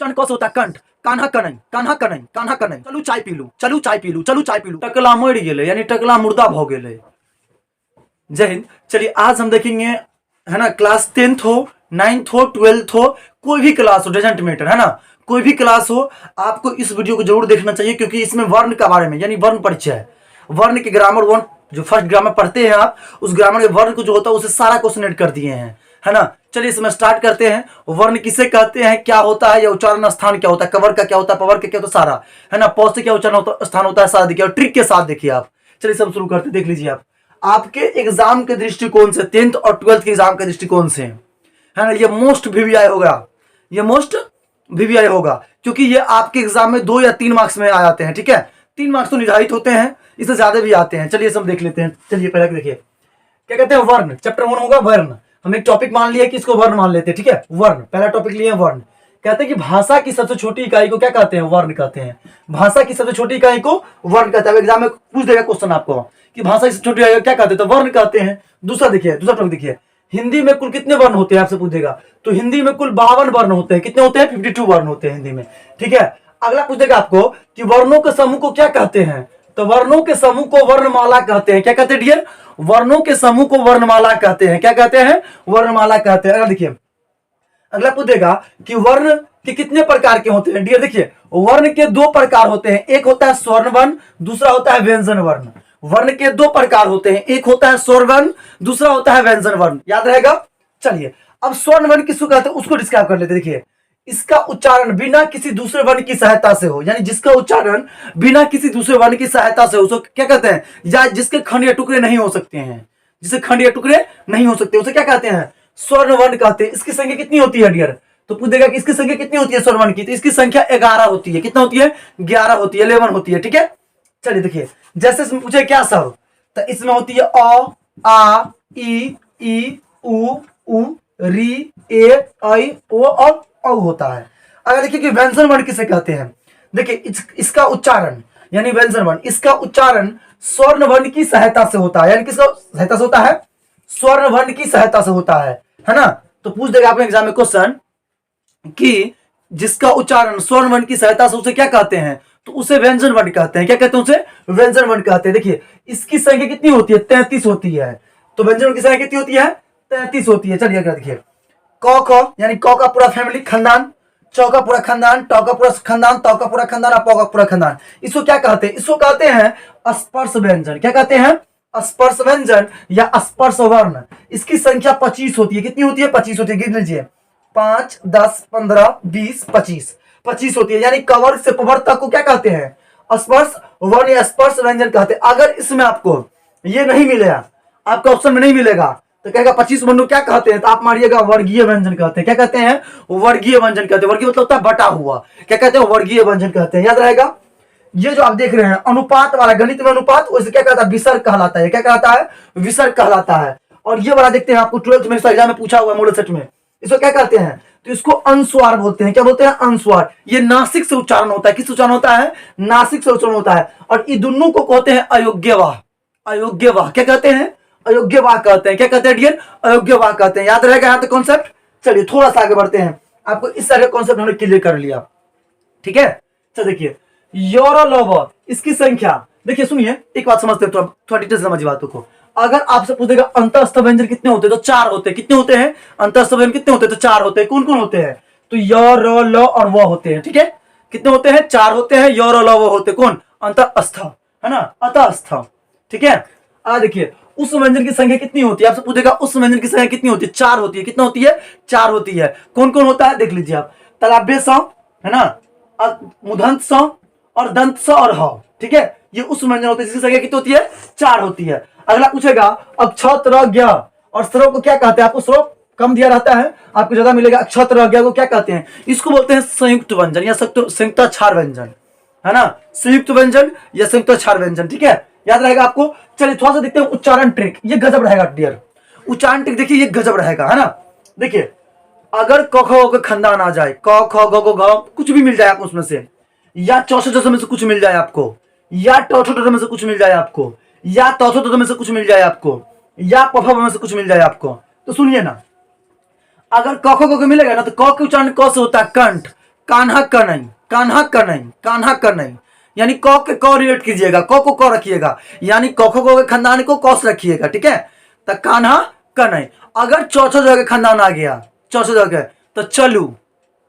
उच्चारण क से होता है कंठ, कान्हा कनई, कान्हा कनई, कान्हा कनई, चलू चाय पी लू, चलू चाय पी लू, चलू चाय पी लू, टकला मर गेले यानी टकला मुर्दा भ गेले। जय हिंद। चलिए आज हम देखेंगे, है ना, क्लास 10th हो, 9th हो, 12th हो, कोई भी क्लास हो, डजेंट मैटर, है ना, कोई भी क्लास हो, आपको इस वीडियो को जरूर देखना चाहिए क्योंकि इसमें वर्ण के बारे में यानी वर्ण परिचय है, वर्ण के ग्रामर, वर्ण जो फर्स्ट ग्रामर पढ़ते हैं आप, उस ग्रामर के वर्ण को जो होता है उसे सारा क्वेश्चन ऐड कर दिए हैं, है ना। चलिए इसमें स्टार्ट करते हैं। वर्ण किसे कहते हैं, क्या होता है, या उच्चारण स्थान क्या होता है, कवर का क्या होता है, पवर का क्या होता है, सारा, है ना, पौ से क्या उच्चारण होता स्थान होता है, सारा देखिए और ट्रिक के साथ देखिए आप। चलिए सब शुरू करते, देख लीजिए आप, आपके एग्जाम के दृष्टिकोण से 10th और 12th के एग्जाम के दृष्टिकोण से, है ना, ये मोस्ट वीवीआई होगा, ये मोस्ट वीवीआई होगा क्योंकि ये आपके एग्जाम में 2 या 3 मार्क्स में आ जाते हैं, ठीक है। 3 मार्क्स तो निर्धारित होते हैं, इससे ज्यादा भी आते हैं। चलिए सब देख लेते हैं। चलिए पहले देखिए क्या कहते हैं, वर्ण, चैप्टर 1 होगा वर्ण। हम एक टॉपिक मान लिया कि इसको वर्ण मान लेते हैं, ठीक है। वर्ण पहला टॉपिक लिए वर्ण। कहते हैं कि भाषा की सबसे छोटी इकाई को क्या कहते हैं, वर्ण कहते हैं। भाषा की सबसे छोटी इकाई को वर्ण कहते हैं। एग्जाम में पूछ देगा क्वेश्चन आपको कि भाषा की सबसे छोटी इकाई को क्या कहते हैं, तो वर्ण कहते हैं। दूसरा देखिए, दूसरा टॉपिक देखिए, हिंदी में कुल कितने वर्ण होते हैं, आपसे पूछेगा, तो हिंदी में कुल 52 वर्ण होते हैं। कितने होते हैं, 52 वर्ण होते हैं हिंदी में, ठीक है। अगला पूछेगा आपको कि वर्णों के समूह को क्या कहते हैं, तो वर्णों के समूह को वर्णमाला कहते हैं। क्या कहते हैं डियर, वर्णों के समूह को वर्णमाला कहते हैं। क्या कहते हैं, वर्णमाला कहते हैं। अगला देखिए, अगला पूछेगा कि वर्ण के कितने प्रकार के होते हैं। डियर देखिए, वर्ण के 2 प्रकार होते हैं, एक होता है स्वर्ण वर्ण, दूसरा होता है व्यंजन वर्ण। वर्ण के 2 प्रकार होते हैं, एक होता है स्वर्ण वर्ण, दूसरा होता है व्यंजन वर्ण, याद रहेगा। चलिए अब स्वर्ण वर्ण किसको कहते हैं उसको डिस्क्राइब कर लेते हैं। देखिए, इसका उच्चारण बिना किसी दूसरे वर्ण की सहायता से हो, यानी जिसका उच्चारण बिना किसी दूसरे वर्ण की सहायता से हो, उसको क्या कहते हैं, या जिसके खंड या टुकड़े नहीं हो सकते हैं, जिससे खंड या टुकड़े नहीं हो सकते, उसे क्या कहते हैं, स्वर्ण वर्ण कहते हैं। इसकी संख्या कितनी होती है डियर, तो पूछेगा कि इसकी संख्या कितनी होती है स्वर्ण वर्ण की, तो इसकी संख्या 11 होती है। कितना होती है, 11 होती है, 11 होती है, ठीक है। चलिए देखिए, जैसे इसमें पूछे क्या स्वर, तो इसमें होती है अ, आ, ई, उ, री, ए, ऐ, ओ और औ होता है। अगर देखिए कि व्यंजन वर्ण किसे कहते हैं, देखिए इसका उच्चारण यानी व्यंजन वर्ण, इसका उच्चारण स्वर्ण वर्ण की सहायता से होता है, यानी किसका सहायता से होता है, स्वर्ण वर्ण की सहायता से होता है ना। तो पूछ देगा आपने एग्जाम में क्वेश्चन कि जिसका उच्चारण स्वर्ण वर्ण की सहायता से उसे क्या कहते हैं, तो उसे व्यंजन वर्ण कहते हैं। क्या कहते हैं, उसे व्यंजन वर्ण कहते हैं। देखिए इसकी संख्या कितनी होती है, 33 होती है, तो व्यंजन वर्ण की संख्या कितनी होती है, 33 होती है। चलिए देखिए, क ख यानी क का पूरा फैमिली खानदान, च का पूरा खानदान, ट का पूरा खानदान, त का पूरा खानदान और प का पूरा खानदान, इसको क्या कहते हैं, इसको कहते हैं स्पर्श व्यंजन। क्या कहते हैं, स्पर्श व्यंजन या स्पर्श वर्ण। इसकी संख्या 25 होती है। कितनी होती है, 25 होती है। गिन लीजिए, 5, 10, 15, 20, 25 होती है। यानी कवर से पवर तक को क्या कहते हैं, स्पर्श वर्ण या स्पर्श व्यंजन कहते हैं। अगर इसमें आपको ये नहीं मिलेगा, आपका ऑप्शन में नहीं मिलेगा, तो कहेगा 25 वर्ण क्या कहते हैं, तो आप मारिएगा वर्गीय व्यंजन कहते हैं। क्या कहते हैं, वर्गीय व्यंजन कहते हैं। वर्गीय मतलब होता है बटा हुआ, क्या कहते हैं, वर्गीय व्यंजन कहते हैं, याद रहेगा। ये जो आप देख रहे हैं अनुपात वाला, गणित में अनुपात, उसे क्या कहता है, विसर्ग कहलाता है। क्या कहलाता है, विसर्ग कहलाता है। और ये वाला देखते हैं, आपको 12th में एग्जाम में पूछा हुआ मॉडल सेट में, इसको क्या कहते हैं, तो इसको अनुस्वार बोलते हैं। क्या बोलते हैं, अनुस्वार। ये नासिक से उच्चारण होता है। किस उच्चारण होता है, नासिक से उच्चारण होता है। और ये दोनों को कहते हैं अयोग्यवाह। अयोग्यवाह क्या कहते हैं, अयोग्यवाह कहते हैं। क्या कहते हैं डियर, अयोग्यवाह कहते हैं। याद रहेगा यहाँ तक कॉन्सेप्ट। चलिए थोड़ा सा आगे बढ़ते हैं, आपको इस तरह का कॉन्सेप्ट हमने क्लियर कर लिया, ठीक है। तो देखिए योर, इसकी संख्या देखिए, सुनिए एक बात समझते हैं, थोड़ा डिटेल समझिए बातों को। अगर आपसे पूछेगा अंतःस्थ व्यंजन कितने होते हैं, तो 4 होते हैं। कितने होते हैं, अंतःस्थ व्यंजन कितने होते हैं, तो 4 होते हैं। कौन कौन होते हैं, तो य, र, ल और व होते हैं, ठीक है। कितने होते हैं, 4 होते हैं। य, र, ल, व होते हैं। कौन, अंतःस्थ, है ना, अतःस्थ, ठीक है। देखिए उस व्यंजन की संख्या कितनी होती है, आपसे पूछेगा उस व्यंजन की संख्या कितनी होती है, 4 होती है। कितना होती है, 4 होती है। कौन कौन होता है, देख लीजिए आप, तलाभ्य स, है ना, मूर्धन्य स और दंत स और ह, ठीक है। ये उस व्यंजन होते हैं जिसकी संख्या कितनी होती है, 4 होती है। अगला पूछेगा अक्षत, र, ज्ञ और स्रव को क्या कहते हैं, आपको स्रव कम दिया रहता है, आपको ज्यादा मिलेगा। अक्षत, र, ज्ञ को क्या कहते हैं, इसको बोलते हैं संयुक्त व्यंजन या संयुक्ताक्षर व्यंजन, है ना, संयुक्त व्यंजन या संयुक्ताक्षर व्यंजन, ठीक है, याद रहेगा आपको। चलिए थोड़ा सा देखते हैं उच्चारण ट्रिक, ये गजब रहेगा डियर। उच्चारण ट्रिक देखिए, ये गजब रहेगा, है ना। देखिए अगर क ख का खानदान आ जाए, क ख ग घ कुछ भी मिल जाए आपको उसमें से, या चौसठ में से कुछ मिल जाए आपको, या टौठ में से कुछ मिल जाए आपको, या तौथ में से कुछ मिल जाए आपको, या पफ में से कुछ मिल जाए आपको, तो सुनिए ना, अगर क ख ग मिलेगा ना, तो क के उच्चारण क से होता है कंठ, कान्हा कनई, कान्हा कनई, कान्हा कनई, यानी क के क रिलेट कीजिएगा, क को क रखिएगा, यानी क के खानदान को कौस रखिएगा, ठीक है। तो कान्हा कनई। अगर चौथा जगह खानदान आ गया, चौथा जगह, तो चलू,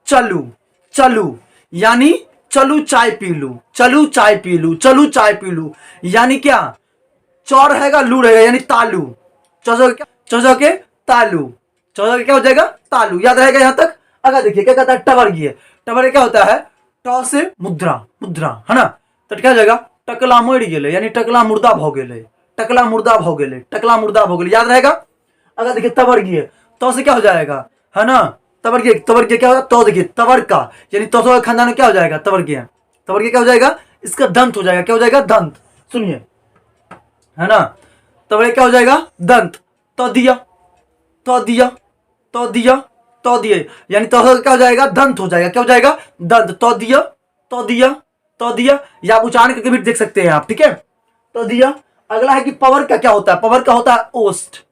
चलू, चलू, यानी चलू चाय पी लू, चलू चाय पी लू, चलू चाय पी लू, यानी क्या, चौ रहेगा, लू रहेगा, यानी तालू। चौथा के तालू, चौथा क्या हो जाएगा, तालू। याद रहेगा यहां तक। अगर देखिए क्या कहता है, टवर्गीय। टवर्गीय क्या होता है, ट से मुद्रा, मुद्रा, है ना। तो क्या हो जाएगा, टकला मर गेले, यानी टकला मुर्दा भ गेले, टकला मुर्दा भ गेले, टकला मुर्दा भ गेले, याद रहेगा। अगर देखिए तवर्गीय, तो से क्या हो जाएगा, है ना, तवर्गीय। तवर्गीय क्या होगा, तो देखिए तवर का, यानी तो खानदान में क्या हो जाएगा, तवर्गीय। तवर्गीय क्या हो जाएगा, इसका दंत हो जाएगा, क्या हो जाएगा, दंत। सुनिए, है ना, तवर्गीय क्या हो जाएगा, दंत। तो दिया, तो दिया, तो दिया, तो दिए, यानी तो क्या हो जाएगा, दंत हो जाएगा, क्या हो जाएगा, दंत। तो दिया, तो दिया, तो दिया, या आप उच्चारण करके भी देख सकते हैं आप, ठीक है। तो दिया। अगला है कि पवर का क्या होता है, पवर का होता है ओस्ट।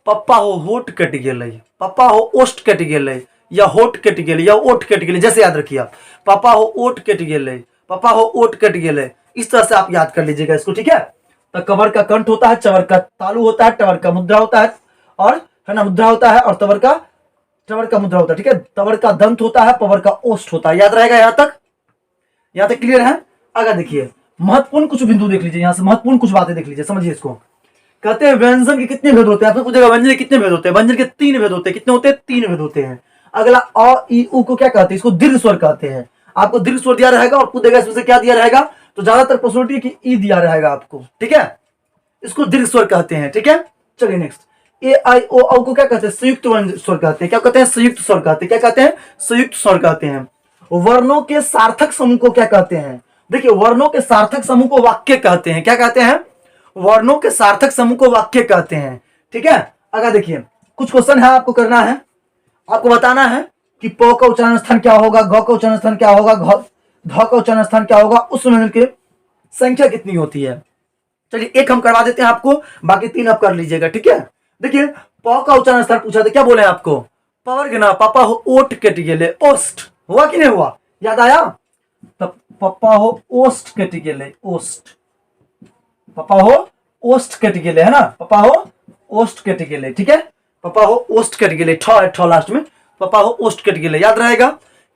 पप्पा हो होठ कट गेले, पप्पा हो ओस्ट कट गेले, या होठ कट गेले, या ओठ कट गेले, जैसे याद रखिए आप, पापा हो ओठ कट गेले, पापा हो ओठ कट गेले, इस तरह से आप याद कर लीजिएगा इसको, ठीक है। तो कवर का कंठ होता है, चवर का तालू होता है, टवर का मुद्रा होता है, और है ना मुद्रा होता है, और तवर का मुद्रा होता है, ठीक है। तवर का दंत होता है, पवर का ओष्ठ होता है। याद रहेगा यहां तक, यहां तक क्लियर है। अगर देखिए महत्वपूर्ण कुछ बिंदु देख लीजिए, यहां से महत्वपूर्ण कुछ बातें देख लीजिए, समझिए इसको। कहते हैं व्यंजन के कितने भेद होते हैं, आपको पूछेगा व्यंजन के कितने भेद होते हैं। व्यंजन के 3 भेद होते हैं। कितने होते हैं, 3 भेद होते हैं। अगला अ ई उ को क्या कहते हैं, इसको दीर्घ स्वर कहते हैं। आपको दीर्घ स्वर दिया रहेगा और पूछेगा इसमें से क्या दिया रहेगा, तो ज्यादातर पॉसिबिलिटी कि ई दिया रहेगा आपको, ठीक है। इसको दीर्घ स्वर कहते हैं, ठीक है। चलिए नेक्स्ट, ए आई ओ औ को क्या कहते हैं, संयुक्त स्वर कहते हैं। क्या कहते हैं, संयुक्त स्वर कहते हैं। क्या कहते हैं, संयुक्त स्वर कहते हैं। वर्णों के सार्थक समूह को क्या कहते हैं, देखिए वर्णों के सार्थक समूह को वाक्य कहते हैं। क्या कहते हैं, वर्णों के सार्थक समूह को वाक्य कहते हैं, ठीक है। अगर देखिए कुछ क्वेश्चन है, आपको करना है, आपको बताना है कि प का उच्चारण स्थान क्या होगा, ग का उच्चारण स्थान क्या होगा, ध का उच्चारण स्थान क्या होगा, उस व्यंजन की संख्या कितनी होती है। चलिए एक हम करवा देते हैं आपको, बाकी 3 आप कर लीजिएगा, ठीक है। देखिए प का उच्चारण स्थान पूछा था, क्या बोले आपको, पवर्ग ना, पापा हो ओट कट गेले, ओस्ट हुआ कि नहीं हुआ, याद आया। तो पापा हो ओस्ट कट गेले, ओस्ट, पापा हो ओस्ट कट गेले, है ना, पापा हो ओस्ट कट गेले, ठीक है। पापा हो ओस्ट कट गेले, ठ लास्ट में, पापा हो ओस्ट कट गेले। याद रहेगा।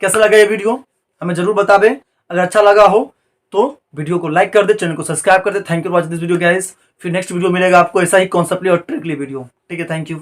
कैसा लगा ये वीडियो हमें जरूर बतावे। अगर अच्छा लगा हो तो वीडियो को लाइक कर दे, चैनल को सब्सक्राइब कर दे। Thank you for watching this video guys. फिर नेक्स्ट वीडियो मिलेगा आपको ऐसा ही कॉन्सेप्टली और ट्रिकली वीडियो, ठीक है। Thank you.